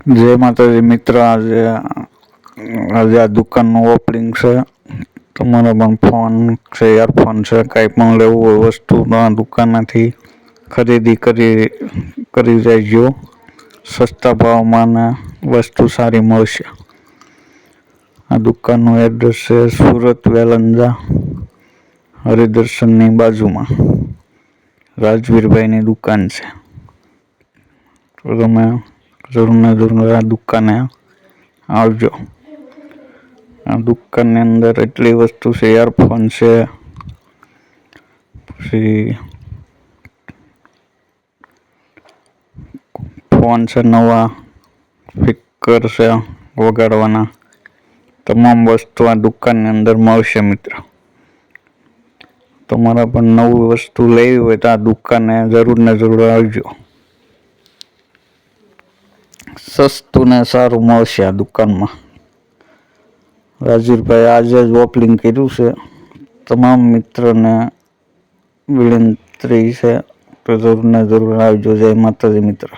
જય માતાજી મિત્ર, આજે આ દુકાનનું ઓપનિંગ છે. તમારો પણ ફોન છે, ઈયરફોન છે, કાંઈ પણ લેવું હોય વસ્તુ તો આ દુકાનેથી ખરીદી કરી જાયજો. સસ્તા ભાવમાં ને વસ્તુ સારી મળશે. આ દુકાનનું એડ્રેસ છે સુરત વેલંજા હરિદર્શનની બાજુમાં રાજવીરભાઈની દુકાન છે. તો તમે જરૂર આ દુકાને આવજો. આ દુકાનની અંદર એટલી વસ્તુ છે, ઈયરફોન છે, પછી ફોન છે, નવા સ્પીકર છે વગાડવાના. તમામ વસ્તુ આ દુકાનની અંદર મળશે મિત્ર. તમારે પણ નવી વસ્તુ લેવી હોય તો આ દુકાને જરૂર આવજો. સસ્તું ને સારું મળશે આ દુકાનમાં. રાજવીરભાઈ આજે જ ઓપનિંગ કર્યું છે. તમામ મિત્રોને વિનંતી છે તો જરૂર આવજો. જય માતાજી મિત્ર.